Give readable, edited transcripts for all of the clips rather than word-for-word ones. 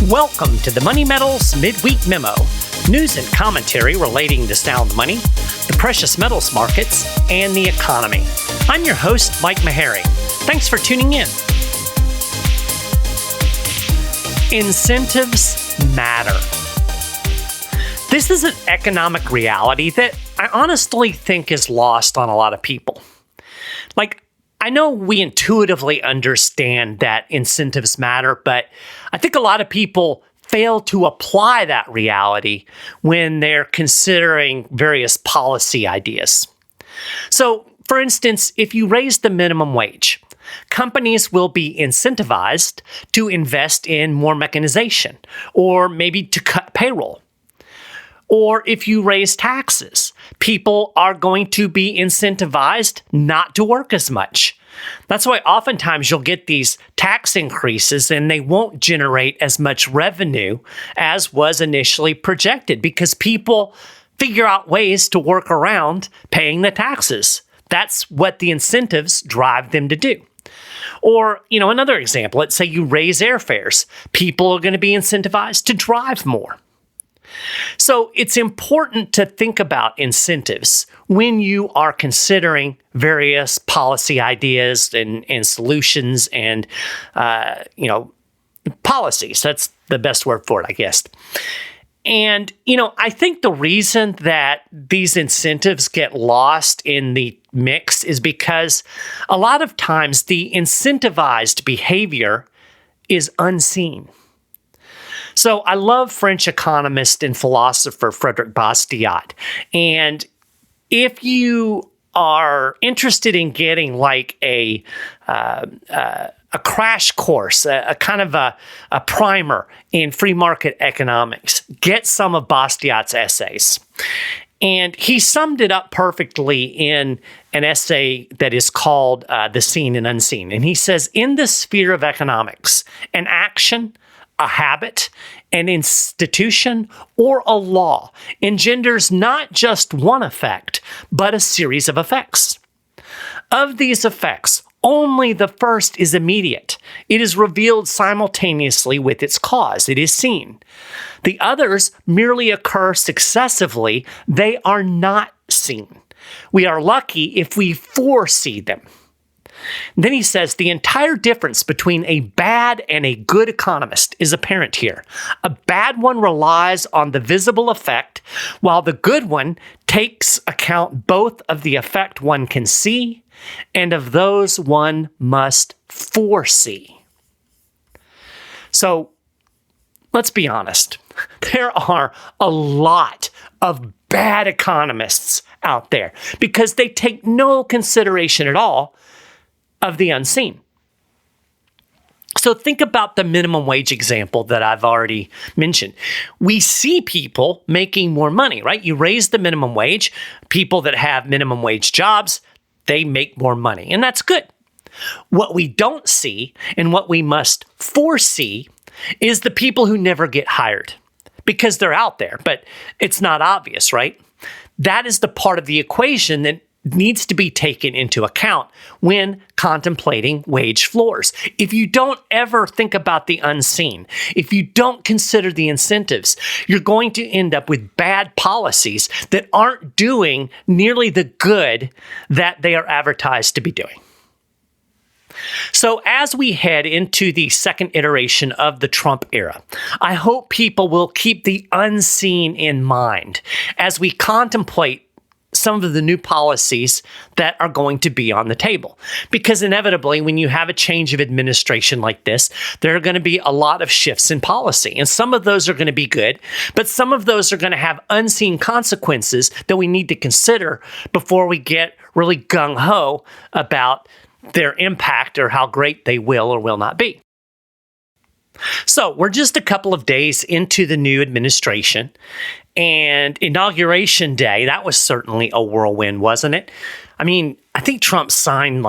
Welcome to the Money Metals Midweek Memo, news and commentary relating to sound money, the precious metals markets, and the economy. I'm your host, Mike Maharrey. Thanks for tuning in. Incentives matter. This is an economic reality that I honestly think is lost on a lot of people. I know we intuitively understand that incentives matter, but I think a lot of people fail to apply that reality when they're considering various policy ideas. So, for instance, if you raise the minimum wage, companies will be incentivized to invest in more mechanization or maybe to cut payroll. Or if you raise taxes, people are going to be incentivized not to work as much. That's why oftentimes you'll get these tax increases and they won't generate as much revenue as was initially projected because people figure out ways to work around paying the taxes. That's what the incentives drive them to do. Or, another example, let's say you raise airfares. People are going to be incentivized to drive more. So it's important to think about incentives when you are considering various policy ideas and solutions and, policies. That's the best word for it, I guess. And, I think the reason that these incentives get lost in the mix is because a lot of times the incentivized behavior is unseen. So I love French economist and philosopher Frédéric Bastiat. And if you are interested in getting a crash course, a kind of a primer in free market economics, get some of Bastiat's essays. And he summed it up perfectly in an essay that is called The Seen and Unseen. And he says, in the sphere of economics, an action, a habit, an institution, or a law engenders not just one effect, but a series of effects. Of these effects, only the first is immediate. It is revealed simultaneously with its cause. It is seen. The others merely occur successively. They are not seen. We are lucky if we foresee them. Then he says the entire difference between a bad and a good economist is apparent here. A bad one relies on the visible effect, while the good one takes account both of the effect one can see and of those one must foresee. So let's be honest. There are a lot of bad economists out there because they take no consideration at all of the unseen. So think about the minimum wage example that I've already mentioned. We see people making more money, right? You raise the minimum wage. People that have minimum wage jobs, they make more money, and that's good. What we don't see and what we must foresee is the people who never get hired because they're out there, but it's not obvious, right? That is the part of the equation that needs to be taken into account when contemplating wage floors. If you don't ever think about the unseen, if you don't consider the incentives, you're going to end up with bad policies that aren't doing nearly the good that they are advertised to be doing. So as we head into the second iteration of the Trump era, I hope people will keep the unseen in mind as we contemplate some of the new policies that are going to be on the table. Because inevitably, when you have a change of administration like this, there are going to be a lot of shifts in policy. And some of those are going to be good, but some of those are going to have unseen consequences that we need to consider before we get really gung-ho about their impact or how great they will or will not be. So we're just a couple of days into the new administration, and Inauguration Day, that was certainly a whirlwind, wasn't it? I mean, I think Trump signed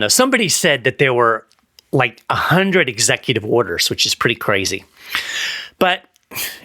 somebody said that there were 100 executive orders, which is pretty crazy. But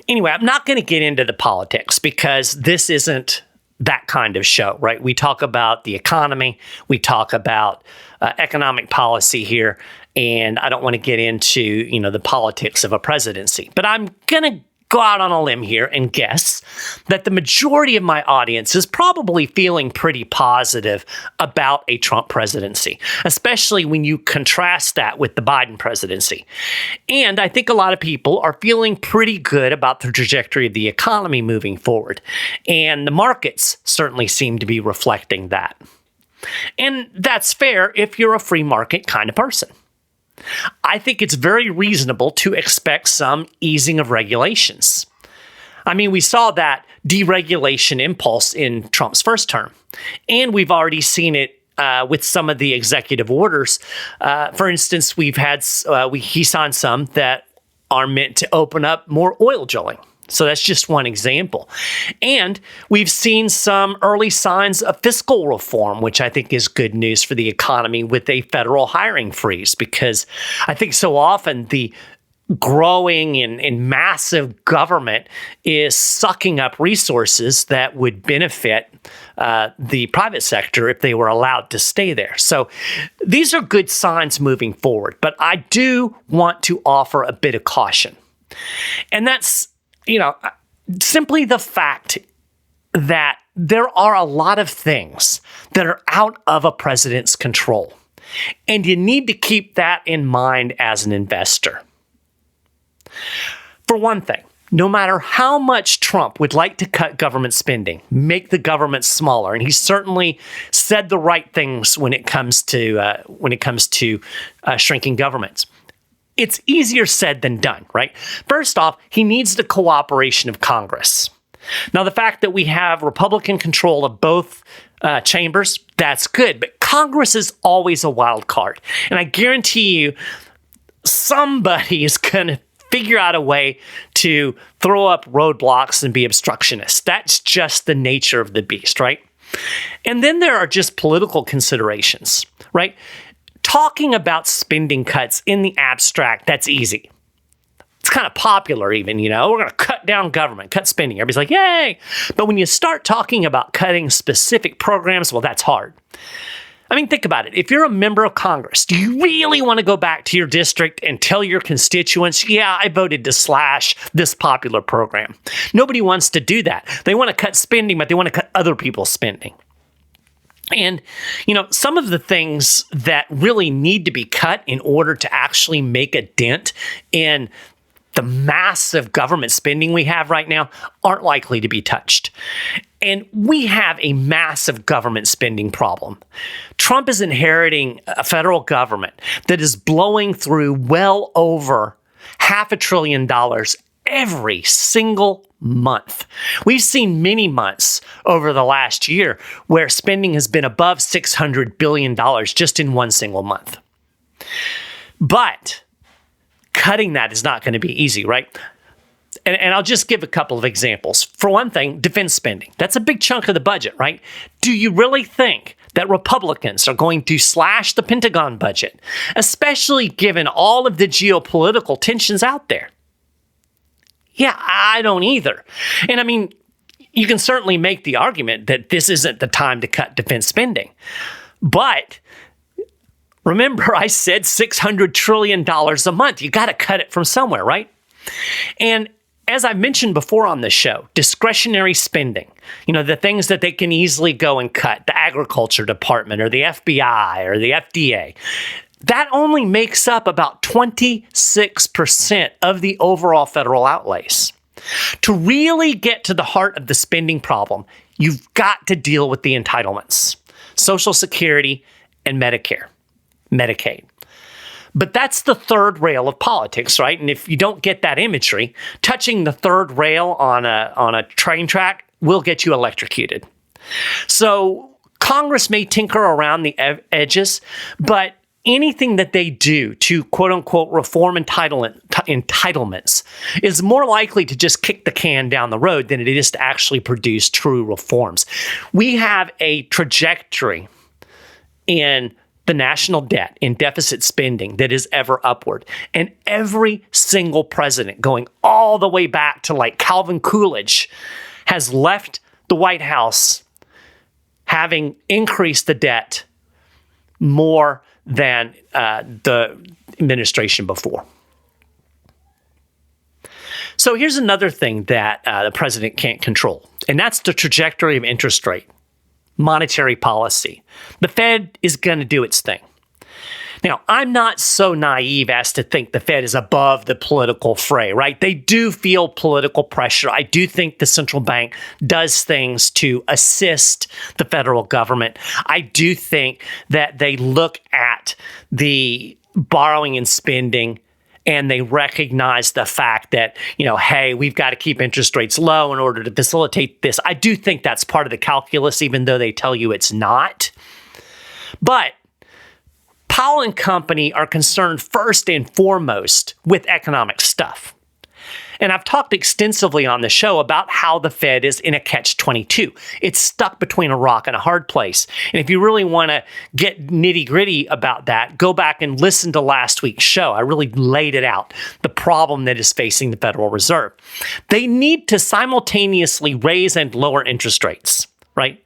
anyway, I'm not going to get into the politics because this isn't that kind of show, right? We talk about the economy, we talk about economic policy here, And I don't want to get into, the politics of a presidency. But I'm going to go out on a limb here and guess that the majority of my audience is probably feeling pretty positive about a Trump presidency, especially when you contrast that with the Biden presidency. And I think a lot of people are feeling pretty good about the trajectory of the economy moving forward. And the markets certainly seem to be reflecting that. And that's fair if you're a free market kind of person. I think it's very reasonable to expect some easing of regulations. I mean, we saw that deregulation impulse in Trump's first term, and we've already seen it with some of the executive orders. For instance, he signed some that are meant to open up more oil drilling. So that's just one example. And we've seen some early signs of fiscal reform, which I think is good news for the economy with a federal hiring freeze, because I think so often the growing and massive government is sucking up resources that would benefit the private sector if they were allowed to stay there. So these are good signs moving forward. But I do want to offer a bit of caution. And that's simply the fact that there are a lot of things that are out of a president's control. And you need to keep that in mind as an investor. For one thing, no matter how much Trump would like to cut government spending, make the government smaller, and he certainly said the right things when it comes to shrinking governments. It's easier said than done, right? First off, he needs the cooperation of Congress. Now, the fact that we have Republican control of both chambers, that's good, but Congress is always a wild card. And I guarantee you, somebody is going to figure out a way to throw up roadblocks and be obstructionist. That's just the nature of the beast, right? And then there are just political considerations, right? Talking about spending cuts in the abstract, that's easy. It's kind of popular even, we're going to cut down government, cut spending. Everybody's like, yay. But when you start talking about cutting specific programs, well, that's hard. I mean, think about it. If you're a member of Congress, do you really want to go back to your district and tell your constituents, yeah, I voted to slash this popular program? Nobody wants to do that. They want to cut spending, but they want to cut other people's spending. And, some of the things that really need to be cut in order to actually make a dent in the massive government spending we have right now aren't likely to be touched. And we have a massive government spending problem. Trump is inheriting a federal government that is blowing through well over $500 billion every single month. We've seen many months over the last year where spending has been above $600 billion just in one single month. But cutting that is not going to be easy, right? And I'll just give a couple of examples. For one thing, defense spending. That's a big chunk of the budget, right? Do you really think that Republicans are going to slash the Pentagon budget, especially given all of the geopolitical tensions out there? Yeah, I don't either. And I mean, you can certainly make the argument that this isn't the time to cut defense spending. But remember, I said $600 trillion a month. You got to cut it from somewhere, right? And as I mentioned before on the show, discretionary spending, the things that they can easily go and cut, the Agriculture Department or the FBI or the FDA, that only makes up about 26% of the overall federal outlays. To really get to the heart of the spending problem, you've got to deal with the entitlements, Social Security and Medicaid. But that's the third rail of politics, right? And if you don't get that imagery, touching the third rail on a train track will get you electrocuted. So Congress may tinker around the edges, but anything that they do to quote-unquote reform entitlements is more likely to just kick the can down the road than it is to actually produce true reforms. We have a trajectory in the national debt, in deficit spending that is ever upward. And every single president, going all the way back to like Calvin Coolidge, has left the White House having increased the debt more than the administration before. So here's another thing that the president can't control, and that's the trajectory of interest rate, monetary policy. The Fed is going to do its thing. Now, I'm not so naive as to think the Fed is above the political fray, right? They do feel political pressure. I do think the central bank does things to assist the federal government. I do think that they look at the borrowing and spending and they recognize the fact that, hey, we've got to keep interest rates low in order to facilitate this. I do think that's part of the calculus, even though they tell you it's not. But Powell and company are concerned first and foremost with economic stuff. And I've talked extensively on the show about how the Fed is in a catch-22. It's stuck between a rock and a hard place. And if you really want to get nitty-gritty about that, go back and listen to last week's show. I really laid it out, the problem that is facing the Federal Reserve. They need to simultaneously raise and lower interest rates, right?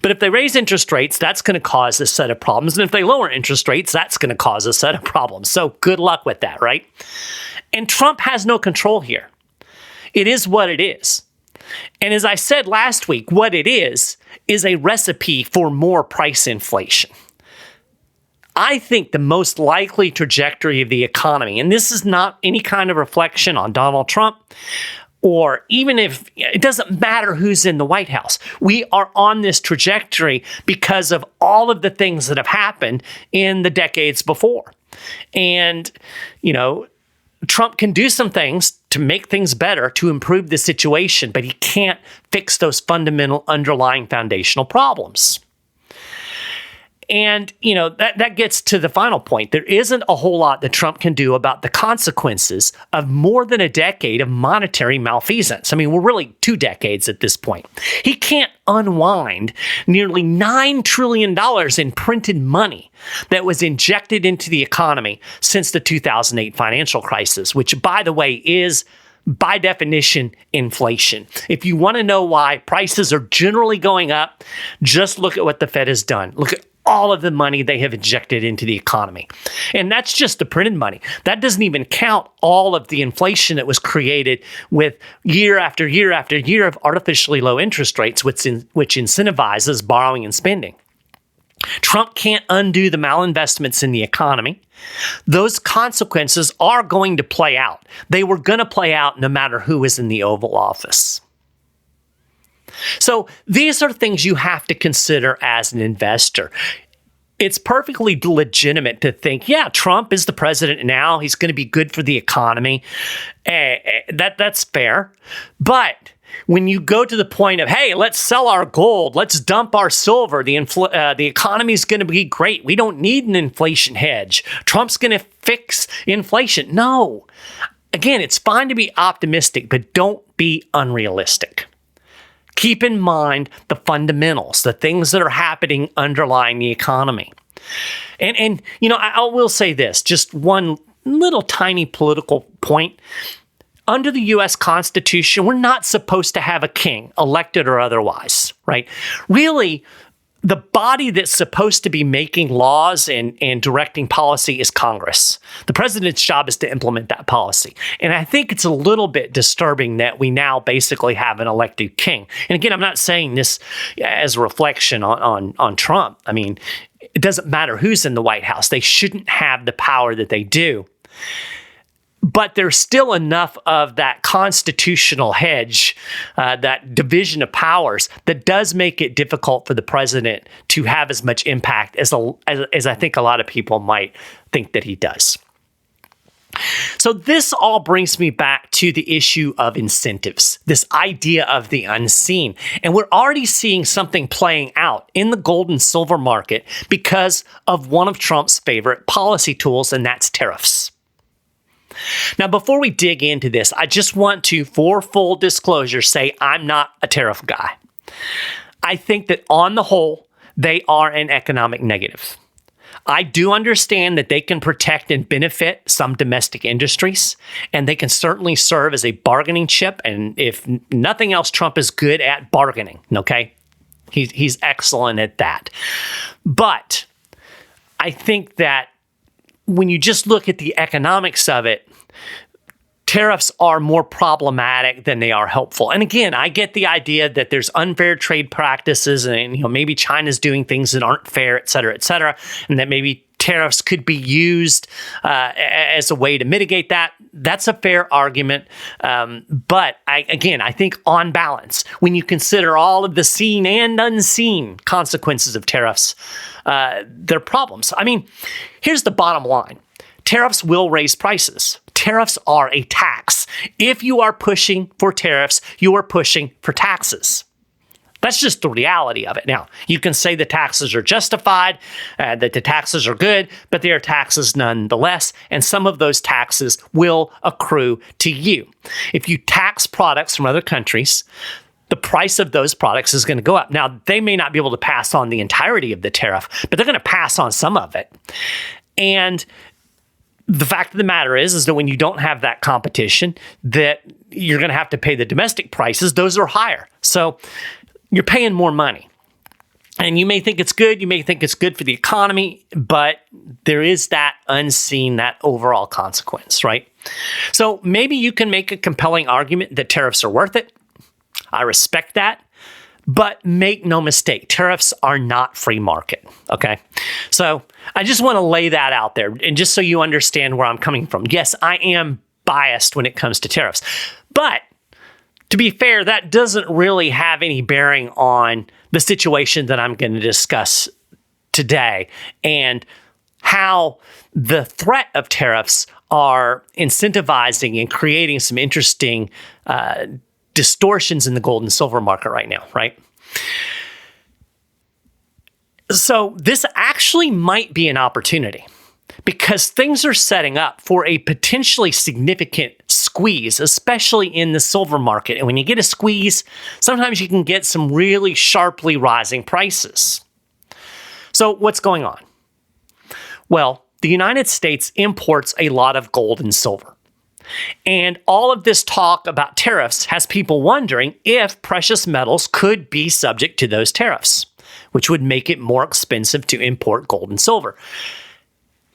But if they raise interest rates, that's going to cause a set of problems. And if they lower interest rates, that's going to cause a set of problems. So good luck with that, right? And Trump has no control here. It is what it is. And as I said last week, what it is a recipe for more price inflation. I think the most likely trajectory of the economy, and this is not any kind of reflection on Donald Trump, or even if it doesn't matter who's in the White House, we are on this trajectory because of all of the things that have happened in the decades before. And, Trump can do some things to make things better, to improve the situation, but he can't fix those fundamental underlying foundational problems. And, that gets to the final point. There isn't a whole lot that Trump can do about the consequences of more than a decade of monetary malfeasance. I mean, we're really 2 decades at this point. He can't unwind nearly $9 trillion in printed money that was injected into the economy since the 2008 financial crisis, which, by the way, is by definition, inflation. If you want to know why prices are generally going up, just look at what the Fed has done. Look at all of the money they have injected into the economy. And that's just the printed money. That doesn't even count all of the inflation that was created with year after year after year of artificially low interest rates, which incentivizes borrowing and spending. Trump can't undo the malinvestments in the economy. Those consequences are going to play out. They were going to play out no matter who was in the Oval Office. So these are things you have to consider as an investor. It's perfectly legitimate to think, yeah, Trump is the president now. He's going to be good for the economy. That's fair. But when you go to the point of, hey, let's sell our gold, let's dump our silver, the economy is going to be great. We don't need an inflation hedge. Trump's going to fix inflation. No. Again, it's fine to be optimistic, but don't be unrealistic. Keep in mind the fundamentals, the things that are happening underlying the economy. And I will say this, just one little tiny political point. Under the U.S. Constitution, we're not supposed to have a king, elected or otherwise, right? Really, the body that's supposed to be making laws and directing policy is Congress. The president's job is to implement that policy. And I think it's a little bit disturbing that we now basically have an elected king. And again, I'm not saying this as a reflection on Trump. I mean, it doesn't matter who's in the White House. They shouldn't have the power that they do. But there's still enough of that constitutional hedge, that division of powers, that does make it difficult for the president to have as much impact as I think a lot of people might think that he does. So this all brings me back to the issue of incentives, this idea of the unseen. And we're already seeing something playing out in the gold and silver market because of one of Trump's favorite policy tools, and that's tariffs. Now, before we dig into this, I just want to, for full disclosure, say I'm not a tariff guy. I think that on the whole, they are an economic negative. I do understand that they can protect and benefit some domestic industries, and they can certainly serve as a bargaining chip. And if nothing else, Trump is good at bargaining, okay? He's excellent at that. But I think that when you just look at the economics of it, tariffs are more problematic than they are helpful. And again, I get the idea that there's unfair trade practices and maybe China's doing things that aren't fair, et cetera, and that maybe tariffs could be used as a way to mitigate that. That's a fair argument. But I think on balance, when you consider all of the seen and unseen consequences of tariffs, they're problems. I mean, here's the bottom line. Tariffs will raise prices. Tariffs are a tax. If you are pushing for tariffs, you are pushing for taxes. That's just the reality of it. Now, you can say the taxes are justified, that the taxes are good, but they are taxes nonetheless, and some of those taxes will accrue to you. If you tax products from other countries, the price of those products is going to go up. Now, they may not be able to pass on the entirety of the tariff, but they're going to pass on some of it. And the fact of the matter is that when you don't have that competition, that you're going to have to pay the domestic prices. Those are higher. So you're paying more money. And you may think it's good. You may think it's good for the economy, but there is that unseen, that overall consequence, right? So maybe you can make a compelling argument that tariffs are worth it. I respect that. But make no mistake, tariffs are not free market, okay? So I just want to lay that out there, and just so you understand where I'm coming from. Yes, I am biased when it comes to tariffs. But to be fair, that doesn't really have any bearing on the situation that I'm going to discuss today and how the threat of tariffs are incentivizing and creating some interesting distortions in the gold and silver market right now, right? So this actually might be an opportunity because things are setting up for a potentially significant squeeze, especially in the silver market. And when you get a squeeze, sometimes you can get some really sharply rising prices. So what's going on? Well, the United States imports a lot of gold and silver. And all of this talk about tariffs has people wondering if precious metals could be subject to those tariffs, which would make it more expensive to import gold and silver.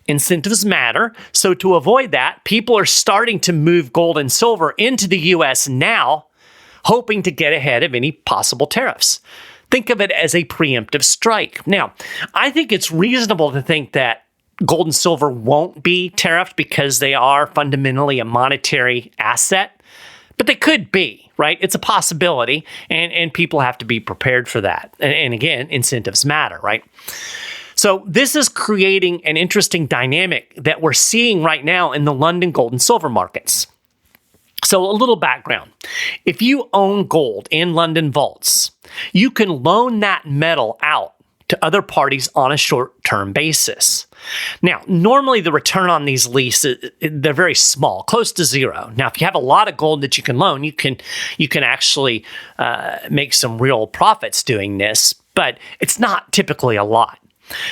Incentives matter, so to avoid that, people are starting to move gold and silver into the U.S. now, hoping to get ahead of any possible tariffs. Think of it as a preemptive strike. Now, I think it's reasonable to think that gold and silver won't be tariffed because they are fundamentally a monetary asset, but they could be, right? It's a possibility, and people have to be prepared for that. And again, incentives matter, right? So this is creating an interesting dynamic that we're seeing right now in the London gold and silver markets. So a little background. If you own gold in London vaults, you can loan that metal out to other parties on a short-term basis. Now, normally the return on these leases, they're very small, close to zero. Now, if you have a lot of gold that you can loan, you can actually make some real profits doing this, but it's not typically a lot.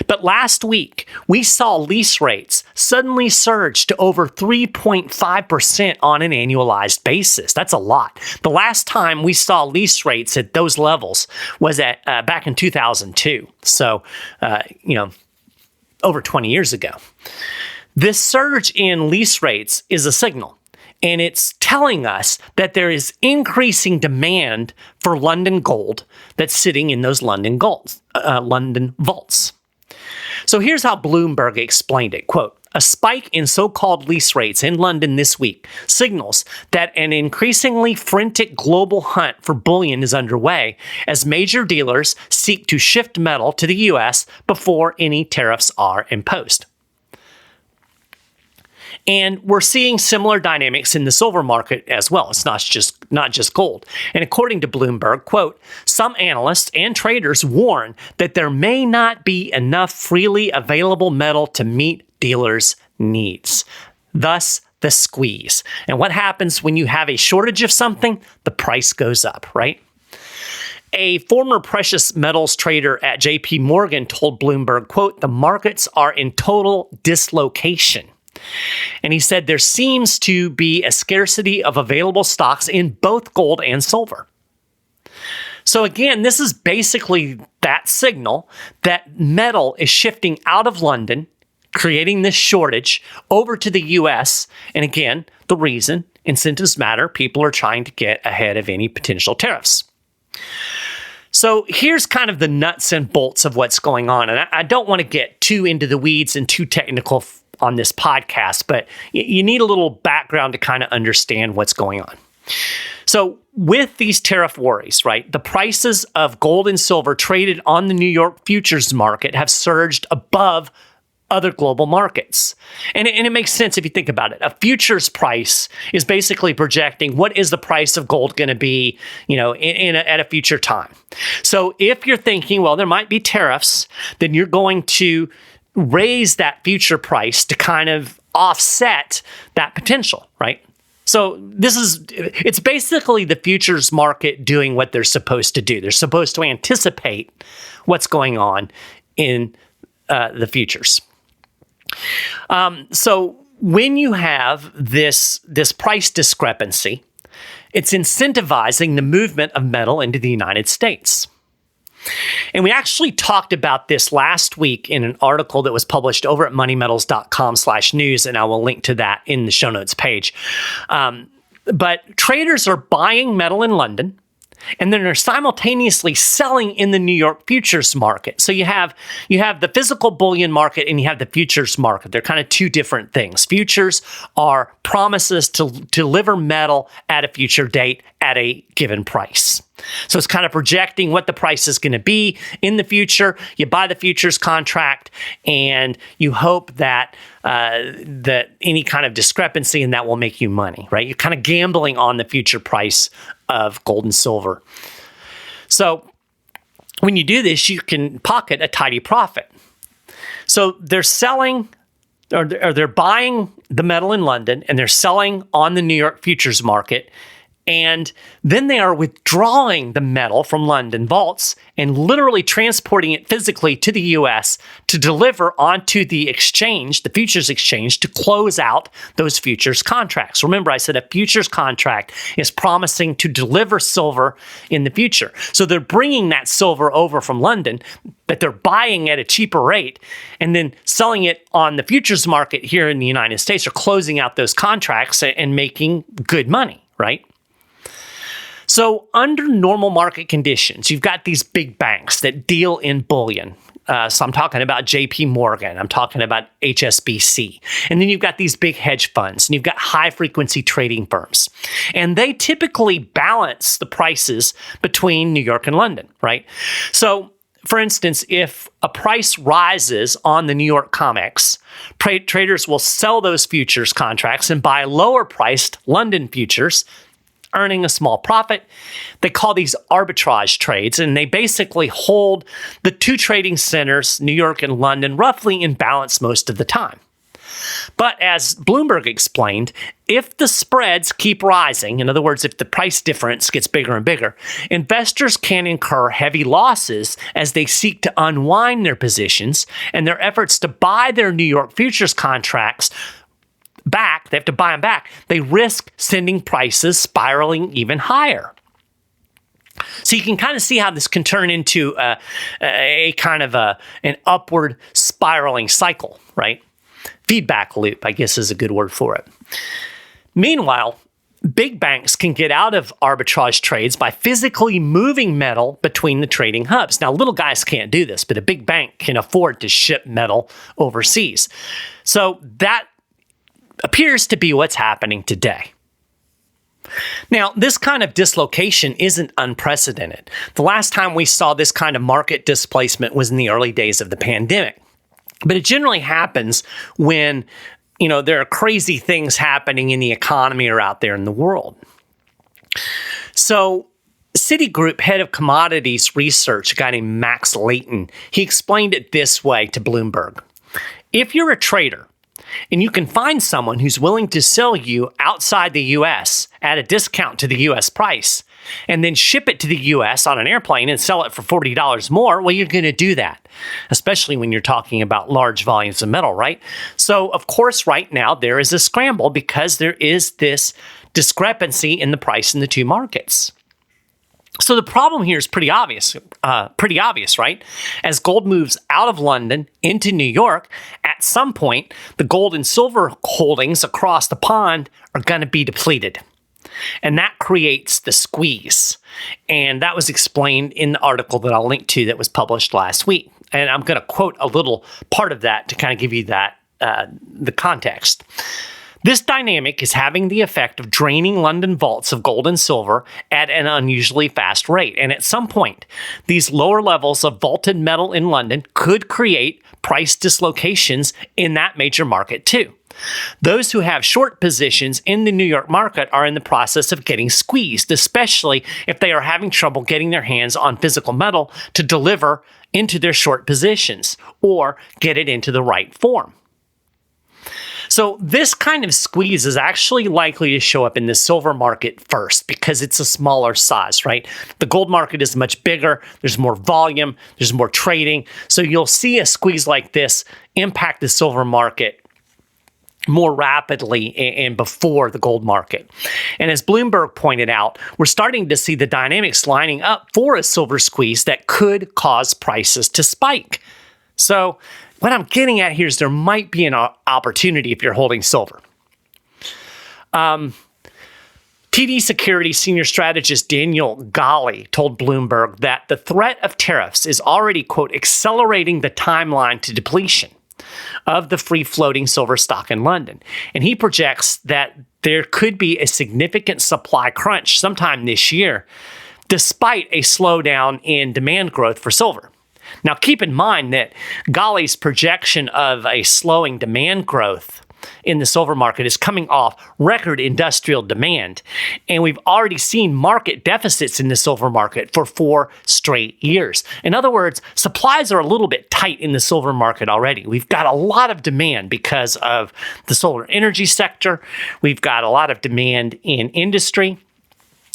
But last week, we saw lease rates suddenly surge to over 3.5% on an annualized basis. That's a lot. The last time we saw lease rates at those levels was at back in 2002. So, over 20 years ago. This surge in lease rates is a signal, and it's telling us that there is increasing demand for London gold that's sitting in those London vaults. So here's how Bloomberg explained it. Quote, "A spike in so-called lease rates in London this week signals that an increasingly frantic global hunt for bullion is underway as major dealers seek to shift metal to the U.S. before any tariffs are imposed." And we're seeing similar dynamics in the silver market as well. It's not just gold. And according to Bloomberg, quote, "Some analysts and traders warn that there may not be enough freely available metal to meet dealers' needs. Thus, the squeeze." And what happens when you have a shortage of something? The price goes up, right? A former precious metals trader at JP Morgan told Bloomberg, quote, "The markets are in total dislocation." And he said there seems to be a scarcity of available stocks in both gold and silver. So again, this is basically that signal that metal is shifting out of London, creating this shortage over to the US. And again, the reason, incentives matter. People are trying to get ahead of any potential tariffs. So here's kind of the nuts and bolts of what's going on. And I don't want to get too into the weeds and too technical on this podcast, but you need a little background to kind of understand what's going on. So with these tariff worries, right, the prices of gold and silver traded on the New York futures market have surged above other global markets. And it makes sense if you think about it. A futures price is basically projecting what is the price of gold going to be, at a future time. So if you're thinking, well, there might be tariffs, then you're going to raise that future price to kind of offset that potential, right? So it's basically the futures market doing what they're supposed to do. They're supposed to anticipate what's going on in the futures. So when you have this price discrepancy, it's incentivizing the movement of metal into the United States. And we actually talked about this last week in an article that was published over at moneymetals.com/news, and I will link to that in the show notes page. But traders are buying metal in London, and then they're simultaneously selling in the New York futures market. So you have the physical bullion market and you have the futures market. They're kind of two different things. Futures are promises to deliver metal at a future date at a given price. So it's kind of projecting what the price is going to be in the future. You buy the futures contract and you hope that any kind of discrepancy in that will make you money, right? You're kind of gambling on the future price of gold and silver. So when you do this, you can pocket a tidy profit. So they're selling or they're buying the metal in London and they're selling on the New York futures market. And then they are withdrawing the metal from London vaults and literally transporting it physically to the US to deliver onto the exchange, the futures exchange, to close out those futures contracts. Remember, I said a futures contract is promising to deliver silver in the future. So they're bringing that silver over from London, but they're buying at a cheaper rate and then selling it on the futures market here in the United States, or closing out those contracts and making good money, right? So under normal market conditions, you've got these big banks that deal in bullion. So I'm talking about JP Morgan, I'm talking about HSBC. And then you've got these big hedge funds, and you've got high frequency trading firms. And they typically balance the prices between New York and London, right? So for instance, if a price rises on the New York COMEX, traders will sell those futures contracts and buy lower priced London futures, earning a small profit. They call these arbitrage trades, and they basically hold the two trading centers, New York and London, roughly in balance most of the time. But as Bloomberg explained, if the spreads keep rising, in other words, if the price difference gets bigger and bigger, investors can incur heavy losses as they seek to unwind their positions, and their efforts to buy their New York futures contracts back, they have to buy them back, they risk sending prices spiraling even higher. So you can kind of see how this can turn into a kind of an upward spiraling cycle, right? Feedback loop, I guess, is a good word for it. Meanwhile, big banks can get out of arbitrage trades by physically moving metal between the trading hubs. Now, little guys can't do this, but a big bank can afford to ship metal overseas. So that appears to be what's happening today. Now, this kind of dislocation isn't unprecedented. The last time we saw this kind of market displacement was in the early days of the pandemic. But it generally happens when, there are crazy things happening in the economy or out there in the world. So Citigroup head of commodities research, a guy named Max Layton, he explained it this way to Bloomberg. If you're a trader, and you can find someone who's willing to sell you outside the U.S. at a discount to the U.S. price, and then ship it to the U.S. on an airplane and sell it for $40 more, well, you're going to do that, especially when you're talking about large volumes of metal, right? So, of course, right now, there is a scramble because there is this discrepancy in the price in the two markets. So the problem here is pretty obvious, right? As gold moves out of London into New York, at some point, the gold and silver holdings across the pond are going to be depleted. And that creates the squeeze. And that was explained in the article that I'll link to that was published last week. And I'm going to quote a little part of that to kind of give you that the context. This dynamic is having the effect of draining London vaults of gold and silver at an unusually fast rate. And at some point, these lower levels of vaulted metal in London could create price dislocations in that major market too. Those who have short positions in the New York market are in the process of getting squeezed, especially if they are having trouble getting their hands on physical metal to deliver into their short positions or get it into the right form. So this kind of squeeze is actually likely to show up in the silver market first because it's a smaller size, right? The gold market is much bigger. There's more volume. There's more trading. So you'll see a squeeze like this impact the silver market more rapidly and before the gold market. And as Bloomberg pointed out, we're starting to see the dynamics lining up for a silver squeeze that could cause prices to spike. So what I'm getting at here is there might be an opportunity if you're holding silver. TD Securities senior strategist Daniel Ghali told Bloomberg that the threat of tariffs is already, quote, accelerating the timeline to depletion of the free-floating silver stock in London. And he projects that there could be a significant supply crunch sometime this year, despite a slowdown in demand growth for silver. Now, keep in mind that Ghali's projection of a slowing demand growth in the silver market is coming off record industrial demand. And we've already seen market deficits in the silver market for 4 straight years. In other words, supplies are a little bit tight in the silver market already. We've got a lot of demand because of the solar energy sector. We've got a lot of demand in industry.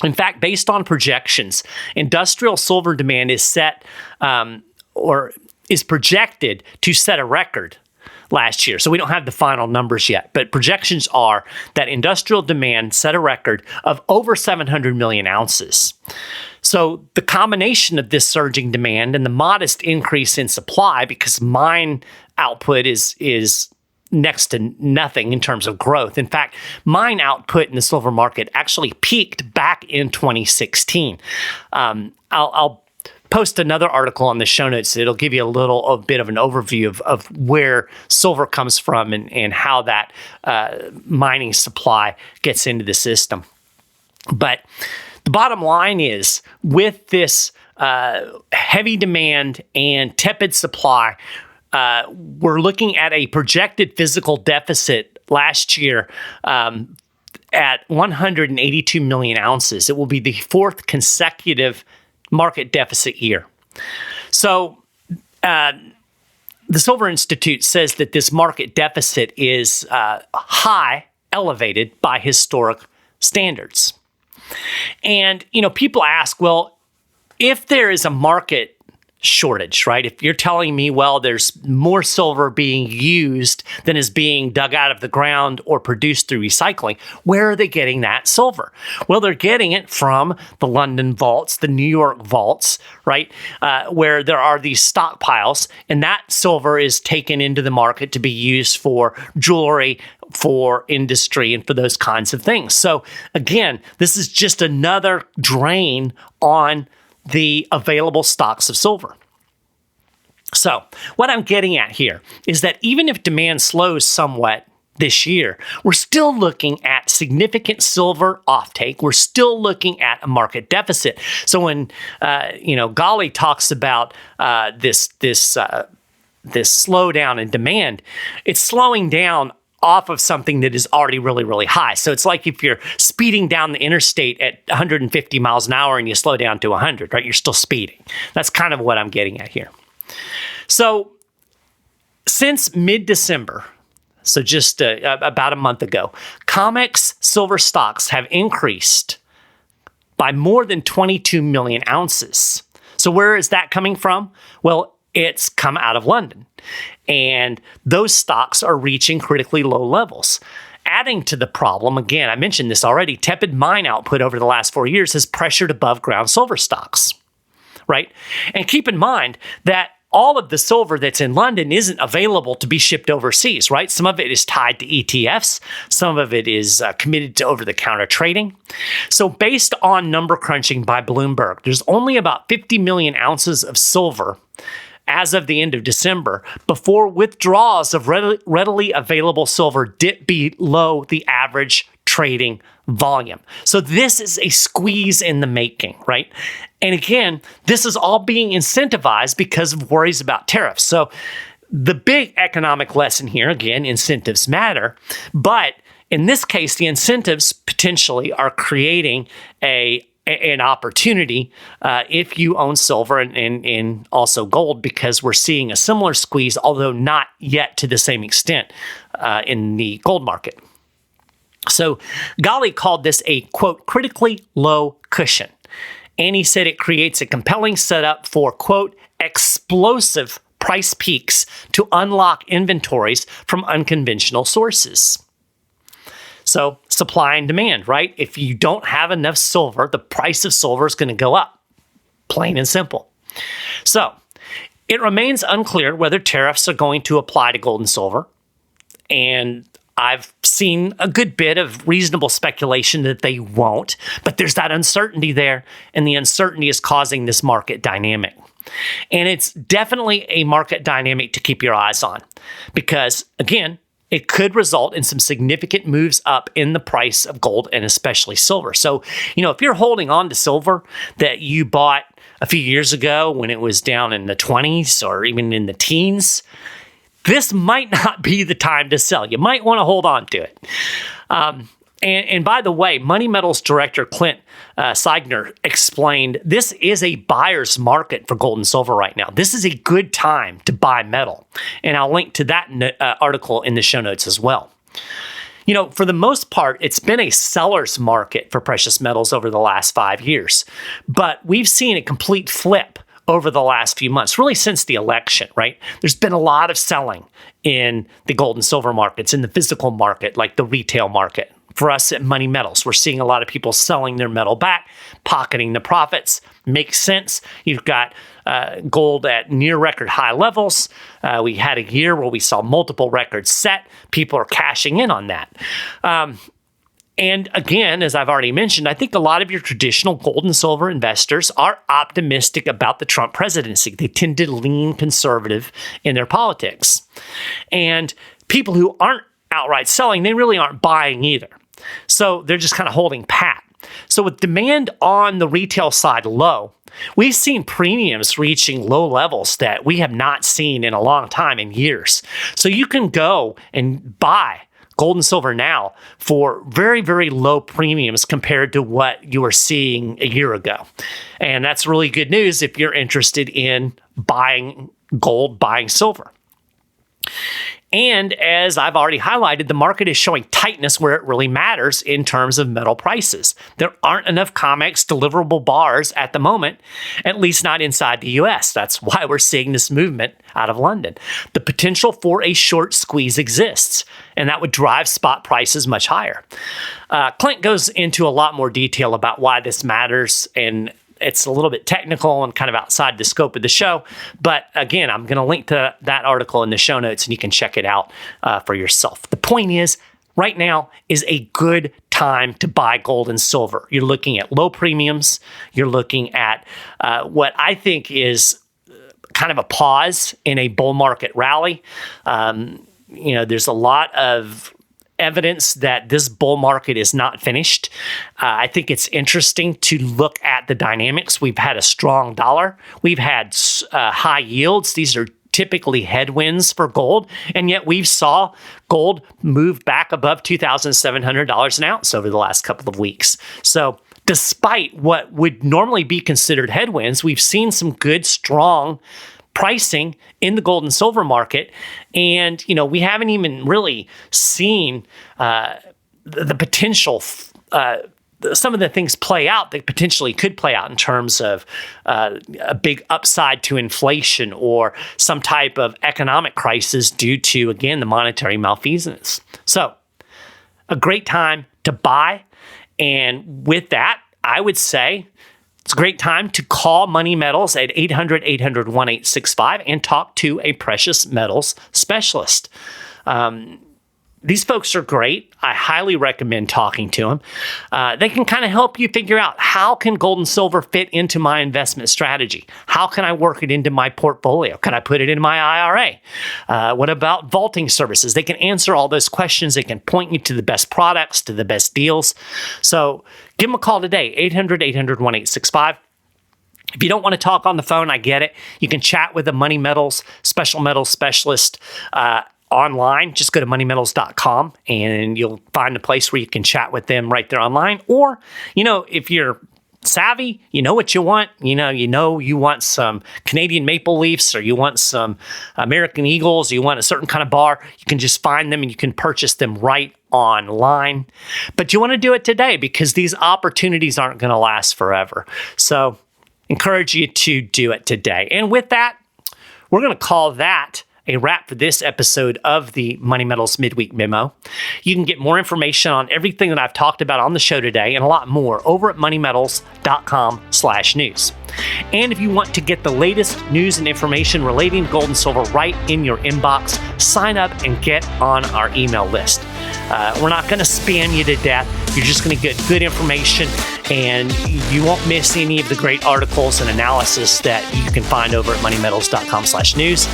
In fact, based on projections, industrial silver demand is projected to set a record last year. So we don't have the final numbers yet, but projections are that industrial demand set a record of over 700 million ounces. So the combination of this surging demand and the modest increase in supply, because mine output is next to nothing in terms of growth. In fact, mine output in the silver market actually peaked back in 2016. I'll post another article on the show notes. It'll give you a bit of an overview of where silver comes from and how that mining supply gets into the system. But the bottom line is, with this heavy demand and tepid supply, we're looking at a projected physical deficit last year at 182 million ounces. It will be the 4th consecutive market deficit year. So the Silver Institute says that this market deficit is elevated by historic standards. And, people ask, well, if there is a market shortage, right? If you're telling me, well, there's more silver being used than is being dug out of the ground or produced through recycling, where are they getting that silver? Well, they're getting it from the London vaults, the New York vaults, right? Where there are these stockpiles, and that silver is taken into the market to be used for jewelry, for industry, and for those kinds of things. So again, this is just another drain on the available stocks of silver. So what I'm getting at here is that even if demand slows somewhat this year, we're still looking at significant silver offtake. We're still looking at a market deficit. So when Ghali talks about this slowdown in demand, it's slowing down off of something that is already really, really high. So it's like if you're speeding down the interstate at 150 miles an hour and you slow down to 100, right? You're still speeding. That's kind of what I'm getting at here. So since mid-December, so just about a month ago, COMEX silver stocks have increased by more than 22 million ounces. So where is that coming from? Well, it's come out of London. And those stocks are reaching critically low levels. adding to the problem, again, I mentioned this already, tepid mine output over the last 4 years has pressured above ground silver stocks, right? And keep in mind that all of the silver that's in London isn't available to be shipped overseas, right? Some of it is tied to ETFs. Some of it is committed to over-the-counter trading. So based on number crunching by Bloomberg, there's only about 50 million ounces of silver as of the end of December before withdrawals of readily available silver dip below the average trading volume. So this is a squeeze in the making, right? And again, this is all being incentivized because of worries about tariffs. So the big economic lesson here, again, incentives matter, but in this case, the incentives potentially are creating an opportunity if you own silver and also gold, because we're seeing a similar squeeze, although not yet to the same extent in the gold market. So Ghali called this a, quote, critically low cushion. And he said it creates a compelling setup for, quote, explosive price peaks to unlock inventories from unconventional sources. So supply and demand, right? If you don't have enough silver, the price of silver is going to go up, plain and simple. So it remains unclear whether tariffs are going to apply to gold and silver. And I've seen a good bit of reasonable speculation that they won't, but there's that uncertainty there, and the uncertainty is causing this market dynamic. And it's definitely a market dynamic to keep your eyes on because, again, it could result in some significant moves up in the price of gold and especially silver. So, if you're holding on to silver that you bought a few years ago when it was down in the 20s or even in the teens, this might not be the time to sell. You might want to hold on to it. And by the way, Money Metals Director Clint Seigner explained this is a buyer's market for gold and silver right now. This is a good time to buy metal. And I'll link to that article in the show notes as well. For the most part, it's been a seller's market for precious metals over the last 5 years. But we've seen a complete flip over the last few months, really since the election, right? There's been a lot of selling in the gold and silver markets, in the physical market, like the retail market. For us at Money Metals, we're seeing a lot of people selling their metal back, pocketing the profits. Makes sense. You've got gold at near record high levels. We had a year where we saw multiple records set. People are cashing in on that. And again, as I've already mentioned, I think a lot of your traditional gold and silver investors are optimistic about the Trump presidency. They tend to lean conservative in their politics. And people who aren't outright selling, they really aren't buying either. So they're just kind of holding pat. So with demand on the retail side low, we've seen premiums reaching low levels that we have not seen in a long time, in years. So you can go and buy gold and silver now for very, very low premiums compared to what you were seeing a year ago. And that's really good news if you're interested in buying gold, buying silver. And as I've already highlighted, the market is showing tightness where it really matters in terms of metal prices. There aren't enough COMEX deliverable bars at the moment, at least not inside the US. That's why we're seeing this movement out of London. The potential for a short squeeze exists, and that would drive spot prices much higher. Clint goes into a lot more detail about why this matters, and it's a little bit technical and kind of outside the scope of the show. But again, I'm going to link to that article in the show notes and you can check it out for yourself. The point is, right now is a good time to buy gold and silver. You're looking at low premiums. You're looking at what I think is kind of a pause in a bull market rally. There's a lot of evidence that this bull market is not finished. I think it's interesting to look at the dynamics. We've had a strong dollar. We've had high yields. These are typically headwinds for gold, and yet we've saw gold move back above $2,700 an ounce over the last couple of weeks. So despite what would normally be considered headwinds, we've seen some good, strong pricing in the gold and silver market. And, we haven't even really seen the potential, some of the things play out that potentially could play out in terms of a big upside to inflation or some type of economic crisis due to, again, the monetary malfeasance. So a great time to buy. And with that, I would say it's a great time to call Money Metals at 800-800-1865 and talk to a precious metals specialist. These folks are great. I highly recommend talking to them. They can kind of help you figure out, how can gold and silver fit into my investment strategy? How can I work it into my portfolio? Can I put it in my IRA? What about vaulting services? They can answer all those questions. They can point you to the best products, to the best deals. So give them a call today, 800-800-1865. If you don't want to talk on the phone, I get it. You can chat with a Money Metals, special metals specialist online. Just go to moneymetals.com and you'll find a place where you can chat with them right there online. Or, if you're savvy, you know what you want. You want some Canadian Maple Leafs, or you want some American Eagles, you want a certain kind of bar. You can just find them and you can purchase them right online. But you want to do it today, because these opportunities aren't going to last forever. So encourage you to do it today. And with that, we're going to call that a wrap for this episode of the Money Metals Midweek Memo. You can get more information on everything that I've talked about on the show today and a lot more over at moneymetals.com/news. And if you want to get the latest news and information relating to gold and silver right in your inbox, sign up and get on our email list. We're not going to spam you to death. You're just going to get good information, and you won't miss any of the great articles and analysis that you can find over at moneymetals.com/news.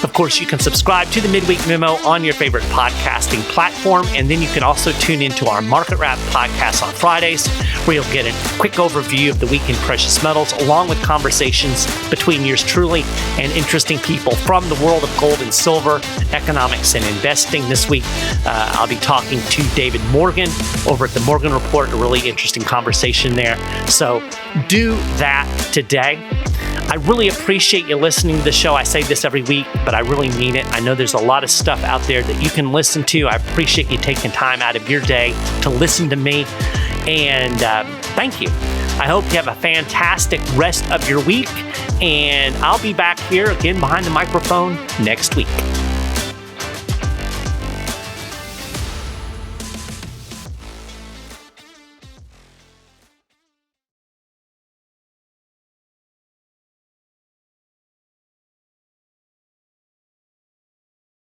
Of course, you can subscribe to the Midweek Memo on your favorite podcasting platform, and then you can also tune into our Market Wrap podcast on Fridays, where you'll get a quick overview of the week in precious metals, along with conversations between yours truly and interesting people from the world of gold and silver, economics, and investing. This week, I'll be talking to David Morgan over at the Morgan Report, a really interesting conversation there. So do that today. I really appreciate you listening to the show. I say this every week, but I really mean it. I know there's a lot of stuff out there that you can listen to. I appreciate you taking time out of your day to listen to me. And thank you. I hope you have a fantastic rest of your week. And I'll be back here again behind the microphone next week.